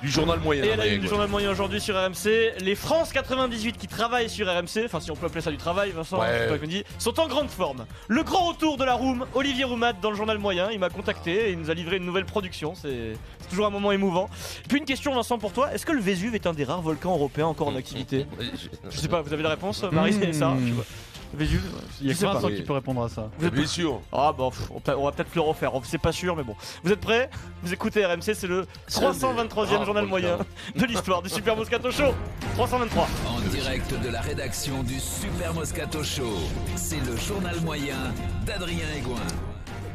Du journal moyen. Et à la une du journal moyen aujourd'hui sur RMC, les France 98 qui travaillent sur RMC, enfin si on peut appeler ça du travail, Vincent, je sais pas qu'on dit, sont en grande forme. Le grand retour de la Room, Olivier Roumat dans le journal moyen, il m'a contacté et il nous a livré une nouvelle production, c'est toujours un moment émouvant. Puis une question Vincent pour toi, est-ce que le Vésuve est un des rares volcans européens encore en activité? Je sais pas, vous avez la réponse, Marie et Sarah? Vésuve, il y a que Vincent qui peut répondre à ça. Bien sûr. Ah bon, on va peut-être le refaire, c'est pas sûr mais bon. Vous êtes prêts? Vous écoutez RMC, c'est le 323e journal moyen de l'histoire du Super Moscato Show. 323. En direct de la rédaction du Super Moscato Show, c'est le journal moyen d'Adrien Egoin.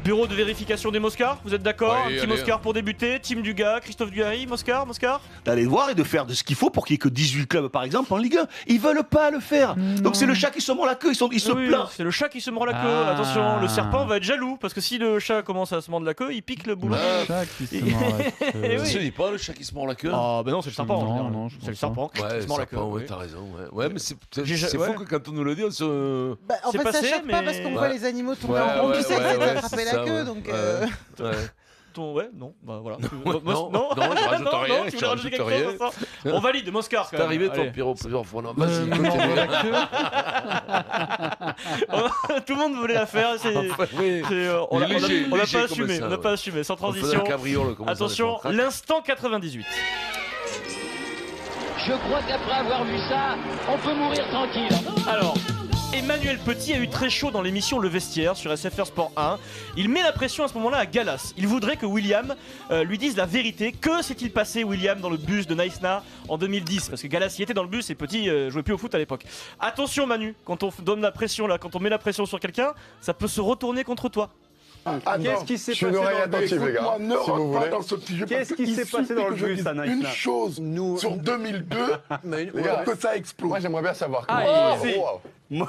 Bureau de vérification des Moscars, vous êtes d'accord? Un petit Moscar pour débuter, Team Dugas, Christophe Dugarry, Moscar? D'aller voir et de faire de ce qu'il faut pour qu'il n'y ait que 18 clubs par exemple en Ligue 1. Ils veulent pas le faire. Donc c'est le chat qui se mord la queue, il se plaint. C'est le chat qui se mord la queue. Attention, le serpent va être jaloux parce que si le chat commence à se mordre la queue, il pique le boulot. Le chat qui se mord la queue. Ce n'est pas le chat qui se mord la queue. Ah bah non, c'est le serpent. Non, c'est le serpent qui se mord la queue. Ouais, t'as raison. Ouais, mais c'est fou que quand on nous le dit, on se. Bah, en fait, ça choque pas parce qu'on voit les animaux tourner en rond. Tu sais que c'est d'attraper la queue, donc. Non, bah voilà. Non, je rajoute rien. Tu voulais rajouter quelque chose, Vincent? On valide, Moscar. C'est arrivé, ton Pierrot, plusieurs fois. Vas-y, tout le monde voulait la faire. On n'a pas assumé. Sans transition. Attention, l'instant 98. Je crois qu'après avoir vu ça, on peut mourir tranquille. Alors. Emmanuel Petit a eu très chaud dans l'émission Le Vestiaire sur SFR Sport 1. Il met la pression à ce moment-là à Gallas. Il voudrait que William lui dise la vérité. Que s'est-il passé, William, dans le bus de Naïsna en 2010? Parce que Gallas y était dans le bus et Petit jouait plus au foot à l'époque. Attention Manu, quand on donne la pression là, quand on met la pression sur quelqu'un, ça peut se retourner contre toi. Qu'est-ce qui s'est passé dans le Qu'est-ce qui s'est passé dans le bus à Naïsna? Une chose sur 2002, que ça explose. Moi j'aimerais bien savoir. Il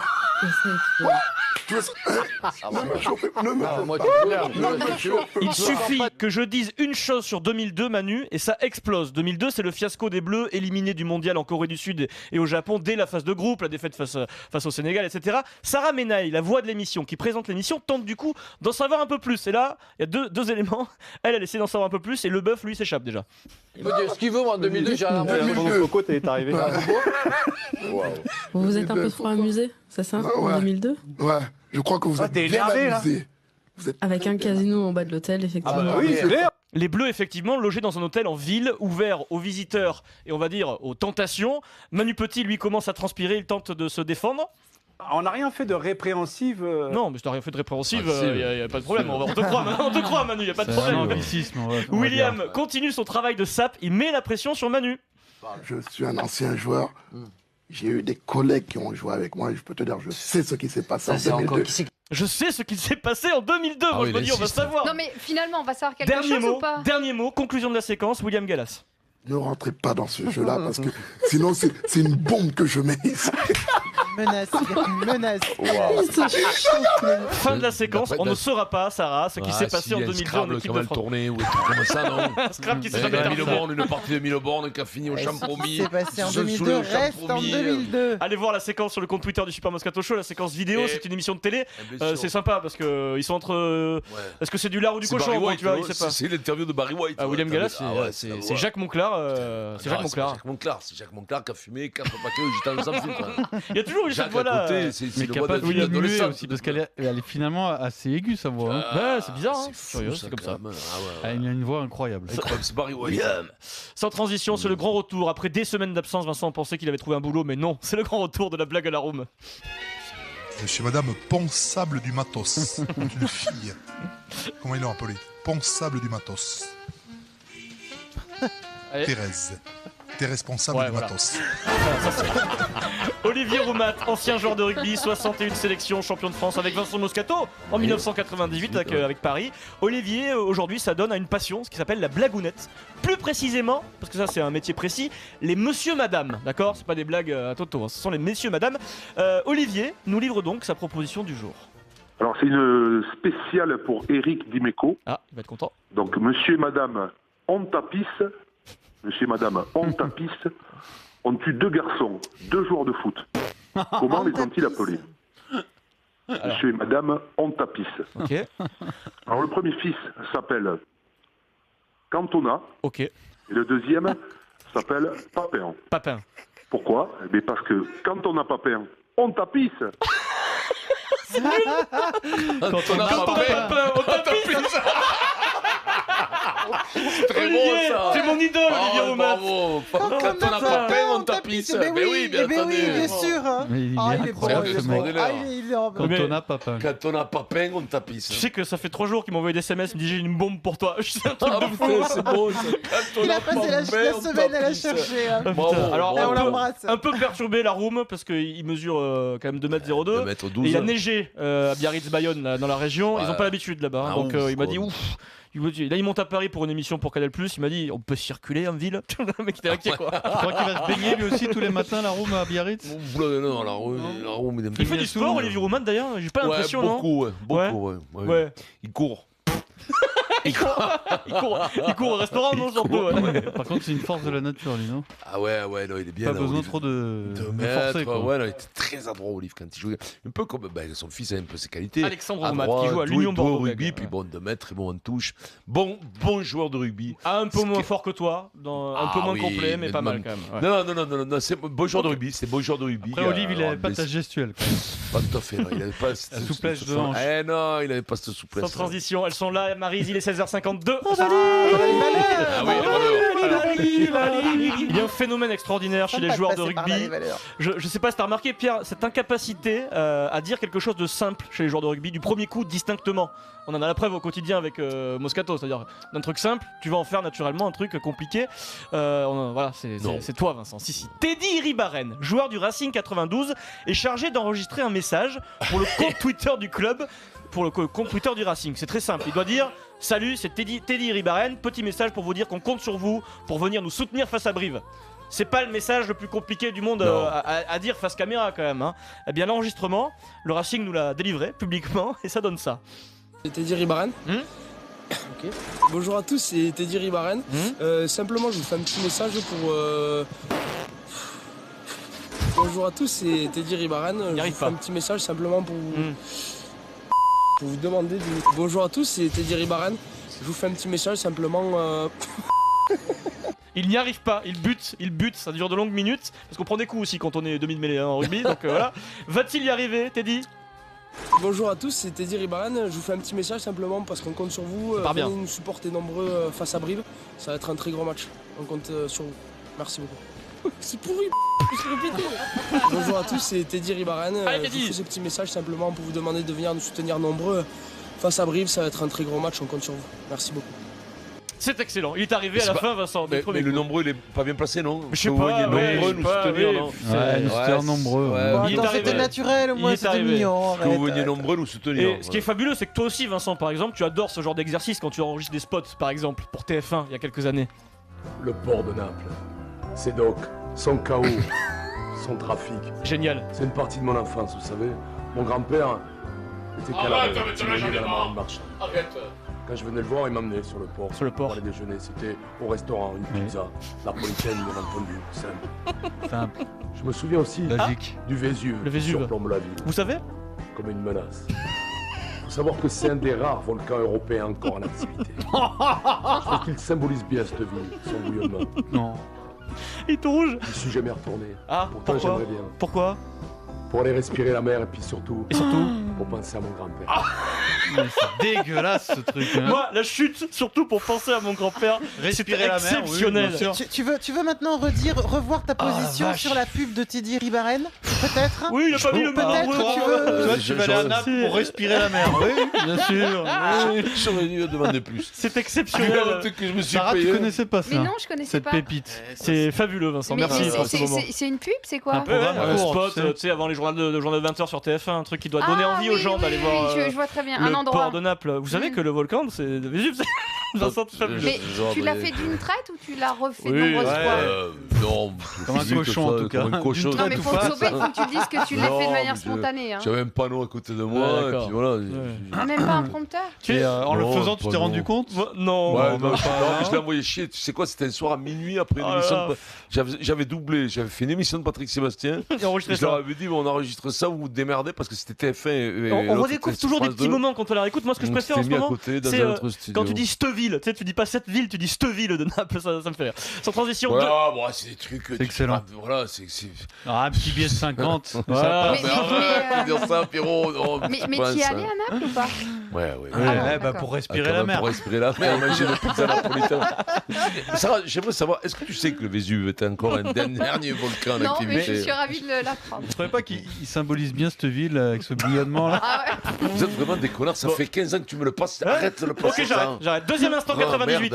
suffit que je dise une chose sur 2002, Manu, et ça explose. 2002, c'est le fiasco des Bleus, éliminés du mondial en Corée du Sud et au Japon dès la phase de groupe, la défaite face au Sénégal, etc. Sarah Menaille, la voix de l'émission, qui présente l'émission, tente du coup d'en savoir un peu plus. Et là, il y a deux éléments. Elle essaie d'en savoir un peu plus et le bœuf, lui, s'échappe déjà. Il peut dire ce qu'il veut, moi en 2002, j'ai rien fait. Coco, t'es arrivé. Vous vous êtes un peu trop amusé, c'est ça, en 2002? Ouais, je crois que vous êtes bien amusé. Avec un casino en bas de l'hôtel, effectivement. Ah bah oui, c'est clair. Les Bleus, effectivement, logés dans un hôtel en ville, ouvert aux visiteurs et on va dire aux tentations. Manu Petit, lui, commence à transpirer, il tente de se défendre. On n'a rien fait de répréhensive. Non, mais je n'ai rien fait de répréhensive, y a pas de problème. On te croit, Manu, il n'y a pas de problème. William continue son travail de sape, il met la pression sur Manu. Je suis un ancien joueur. J'ai eu des collègues qui ont joué avec moi et je peux te dire, je sais ce qui s'est passé en 2002. Je sais ce qui s'est passé en 2002, moi je me dis on va savoir. Non mais finalement on va savoir quelque chose ou pas? Dernier mot, conclusion de la séquence, William Gallas. Ne rentrez pas dans ce jeu-là parce que sinon c'est une bombe que je mets ici. Menace. Fin de la séquence, on ne saura pas, Sarah, ce qui s'est passé en 2002 en équipe de France. Tournée ou des trucs comme ça, non? Scrap qui s'est jamais terminé. Une partie de Miloborn qui a fini au Champromis. Ce qui s'est passé en 2002 reste en 2002. Allez voir la séquence sur le compte Twitter du Super Moscato Show, la séquence vidéo, c'est une émission de télé. C'est sympa parce que ils sont entre. Est-ce que c'est du lard ou du cochon? Tu vois, il sait pas. C'est l'interview de Barry White. William Gallas, c'est Jacques Monclar. C'est Jacques Monclar qui a fumé 4 paquets au gitan sans filtre. Il y a toujours eu cette voix-là. Mais capable de William muet aussi, parce qu'elle est finalement assez aiguë sa voix. Ouais, c'est bizarre, c'est comme ça. Il a une voix incroyable. C'est Barry White. Sans transition, c'est le grand retour. Après des semaines d'absence, Vincent pensait qu'il avait trouvé un boulot, mais non, c'est le grand retour de la blague à la Room. Monsieur Madame Ponsable du Matos, une fille. Comment ils l'ont appelé? Ponsable du Matos. Thérèse. T'es responsable du matos. Olivier Roumat, ancien joueur de rugby, 61 sélections, champion de France avec Vincent Moscato en 1998 avec Paris. Olivier, aujourd'hui, ça donne à une passion, ce qui s'appelle la blagounette. Plus précisément, parce que ça c'est un métier précis, les monsieur madame, d'accord? C'est pas des blagues à Toto, hein, ce sont les messieurs madame. Olivier nous livre donc sa proposition du jour. Alors c'est une spéciale pour Eric Dimeco. Ah, il va être content. Donc monsieur et madame on tapisse. Monsieur et madame, on tapisse, on tue 2 garçons, 2 joueurs de foot. Comment les ont-ils appelés? Monsieur et madame, on tapisse. Okay. Alors le premier fils s'appelle Cantona. Ok. Et le deuxième s'appelle Papin. Papin. Pourquoi? Parce que quand on a Papin, on tapisse. Quand on a Papin, on tapisse. C'est très bon ça. C'est mon idole, Olivier Roumat. Bravo. Quand on a pas peine, on tapisse. Mais oui, bien sûr. Mais il est incroyable ce mec. Quand on a pas peint. Quand on a pas peint, on tapisse. Tu sais que ça fait 3 jours qu'il m'a envoyé des SMS, il me dit j'ai une bombe pour toi. C'est un truc de fou. C'est beau ça. Il a passé la semaine à la chercher. Alors on l'embrasse. Un peu perturbé la room parce qu'il mesure quand même 2m02. 2m12. Et il a neigé à Biarritz-Bayonne dans la région. Ils ont pas l'habitude là-bas. Donc il m'a dit ouf. Là, il monte à Paris pour une émission pour Canal+. Il m'a dit on peut circuler en ville. Le mec était inquiet quoi. Je crois qu'il va se baigner lui aussi tous les matins la room à Biarritz. Non, la room il fait du sport, Olivier Roumat d'ailleurs. J'ai pas l'impression, non? Beaucoup. Il court. Il court au restaurant, non, surtout. Par contre, c'est une force de la nature, lui, non? Ah ouais, non, il est bien. Pas besoin trop de forcer, quoi. Ouais, non, il était très adroit, Olive, quand il jouait. Un peu comme son fils a un peu ses qualités. Alexandre Roumat, qui joue à l'Union Bordeaux. Rugby, puis bon, 2 mètres, très bon en touche. Bon joueur de rugby. Un peu moins fort que toi, un peu moins complet, mais pas mal quand même. Non, c'est bon joueur de rugby. C'est bon joueur de rugby. Après, Olive, il avait pas ta gestuelle, quand même. Pas tout à fait, non. Il avait pas la souplesse de hanche. Non, il avait pas cette souplesse. Sans transition, elles sont là, Maryse, il est 16h52. Il y a un phénomène extraordinaire chez les joueurs de rugby. Je sais pas si t'as remarqué, Pierre, cette incapacité à dire quelque chose de simple chez les joueurs de rugby, du premier coup distinctement. On en a la preuve au quotidien avec Moscato, c'est-à-dire d'un truc simple, tu vas en faire naturellement un truc compliqué. Voilà, c'est toi, Vincent. Si. Teddy Iribaren, joueur du Racing 92, est chargé d'enregistrer un message pour le compte Twitter du club, pour le compte Twitter du Racing. C'est très simple. Il doit dire salut, c'est Teddy Iribaren. Petit message pour vous dire qu'on compte sur vous pour venir nous soutenir face à Brive. C'est pas le message le plus compliqué du monde à dire face caméra quand même. Eh bien l'enregistrement, le Racing nous l'a délivré publiquement et ça donne ça. C'est Teddy Iribaren. Okay. Bonjour à tous, c'est Teddy Iribaren. Simplement, je vous fais un petit message pour. Bonjour à tous, c'est Teddy Iribaren. Je vous fais un petit message simplement pour vous demander. Bonjour à tous, c'est Teddy Iribaren. Je vous fais un petit message simplement. Il n'y arrive pas, il bute, ça dure de longues minutes, parce qu'on prend des coups aussi quand on est demi-mêlée en rugby, donc voilà. Va-t-il y arriver, Teddy ? Bonjour à tous, c'est Teddy Iribaren. Je vous fais un petit message simplement parce qu'on compte sur vous. Venez nous supporter nombreux face à Brive. Ça va être un très gros match. On compte sur vous. Merci beaucoup. C'est pourri, je l'ai répété. Bonjour à tous, c'est Teddy Iribaren. Je vous fais ce petit message simplement pour vous demander de venir nous soutenir nombreux face à Brive. Ça va être un très gros match. On compte sur vous. Merci beaucoup. C'est excellent, il est arrivé à la fin, Vincent. Mais le nombreux, il est pas bien placé, non? Je sais pas, nombreux nous soutenir, non? Nous soutenir nombreux. C'était naturel, au moins c'était mignon. Que vous veniez nombreux nous soutenir. Et ce qui est fabuleux, c'est que toi aussi, Vincent, par exemple, tu adores ce genre d'exercice quand tu enregistres des spots, par exemple, pour TF1 il y a quelques années. Le port de Naples, ses docks, son chaos, son trafic. Génial. C'est une partie de mon enfance, vous savez. Mon grand-père était calabrais, il venait de la marine marchande. Quand je venais le voir, il m'emmenait sur le port. Pour aller déjeuner, c'était au restaurant, une pizza, napolitaine, bien entendu, simple. Je me souviens aussi du Vésuve, qui surplombe la ville. Vous savez? Comme une menace. Faut savoir que c'est un des rares volcans européens encore en activité. Je trouve qu'il symbolise bien cette ville, son bouillonnement. Non. Il est tout rouge. Je suis jamais retourné. Ah, pourtant j'aimerais bien. Pourquoi? Pour aller respirer la mer et puis surtout pour penser à mon grand-père. C'est dégueulasse ce truc. Hein. Moi, la chute, surtout pour penser à mon grand-père, respirer la mer, exceptionnel. Oui, tu veux maintenant revoir ta position sur la pub de Teddy Iribaren, peut-être? Oui, il a pas mis le peut-être tu vas aller à Naples pour respirer la mer. Oui, bien sûr. J'aurais dû demander plus. C'est exceptionnel. Que je me suis Sarah, payé. tu connaissais pas ça? Mais non, je connaissais cette pas. Cette pépite. C'est fabuleux, Vincent. Merci pour ce moment. C'est une pub, c'est quoi? Un spot, tu sais, avant les journaux de 20h sur TF1, un truc qui doit donner envie aux gens d'aller voir. Je vois très bien. Le un endroit. port de Naples. Vous savez que le volcan, c'est le Vésuve. Vincent, c'est fabuleux. Mais tu l'as fait d'une traite ou tu l'as refait de nombreuses fois? Non, comme un cochon en tout cas. Comme un cochon. Non, mais pour te sauver, il faut que tu dises que tu l'as fait de manière spontanée. J'avais un panneau à côté de moi, et puis voilà. Même pas un prompteur? Et en le faisant, tu t'es rendu compte? Non, je l'ai envoyé chier. Tu sais quoi, c'était un soir à minuit après une émission. J'avais doublé, j'avais fait une émission de Patrick Sébastien. Je leur avais dit, on enregistre ça, vous vous démerdez parce que c'était TF1. On redécouvre toujours des petits moments quand on la réécoute. Moi, ce que je préfère en ce moment, c'est quand tu dis cette Steville. Tu sais, tu dis pas cette ville, tu dis Steville de Naples, ça me fait rire. Sans transition. Voilà, bon, c'est des trucs. C'est excellent. Voilà, c'est. Un petit billet de 50. Voilà. Mais dire ça, Pierrot. Non, mais tu y es allé à Naples ou pas? Ouais. Bah, pour respirer la mer. Pour respirer la mer, manger une pizza napolitaine. Sarah, j'aimerais savoir, est-ce que tu sais que le Vésuve était encore un dernier volcan en non, activité? Non, mais je suis ravie de l'apprendre. Vous trouvez pas qu'il symbolise bien cette ville avec ce bouillonnement là? Vous êtes vraiment des connards, ça fait 15 ans que tu me le passes, arrête de le passer. Ok, j'arrête. Deuxième instant 98.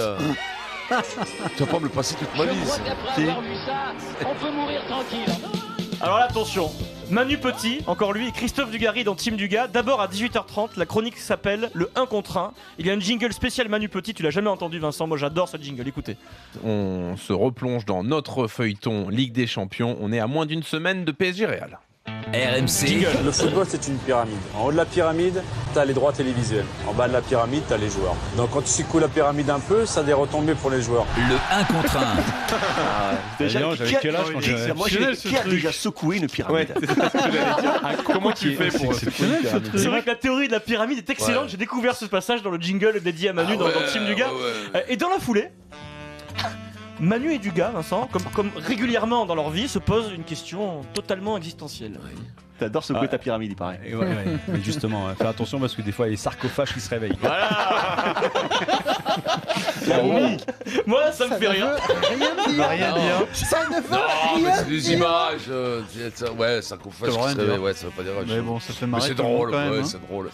Tu vas pas me le passer toute ma vie. Je crois qu'après avoir vu ça, on peut mourir tranquille. Alors là, attention. Manu Petit, encore lui, et Christophe Dugarry dans Team Dugas. D'abord à 18h30, la chronique s'appelle le 1 contre 1. Il y a un jingle spécial Manu Petit, tu l'as jamais entendu Vincent, moi j'adore ce jingle, écoutez. On se replonge dans notre feuilleton Ligue des Champions, on est à moins d'une semaine de PSG Real. RMC. Le football, c'est une pyramide. En haut de la pyramide, t'as les droits télévisuels. En bas de la pyramide, t'as les joueurs. Donc quand tu secoues la pyramide un peu, ça a des retombées pour les joueurs. Le 1 contre 1. Déjà, j'avais quel âge quand j'avais moi, qui a déjà secoué une pyramide? Comment tu fais pour exceptionnel ce truc? C'est vrai que la théorie de la pyramide est excellente. J'ai découvert ce passage dans le jingle dédié à Manu dans Team Dugas. Et dans la foulée, Manu et Dugas, Vincent, comme régulièrement dans leur vie, se posent une question totalement existentielle. T'adores secouer ta pyramide, il paraît. Mais justement, fais attention parce que des fois, il y a les sarcophages qui se réveillent. Voilà. Moi, ça me fait rien. Rien dire. Ça ne veut rien mais c'est des images. Ouais, sarcophage qui se réveille, ouais, ça veut pas dire. Mais bon, ça fait marrer. C'est drôle, c'est drôle.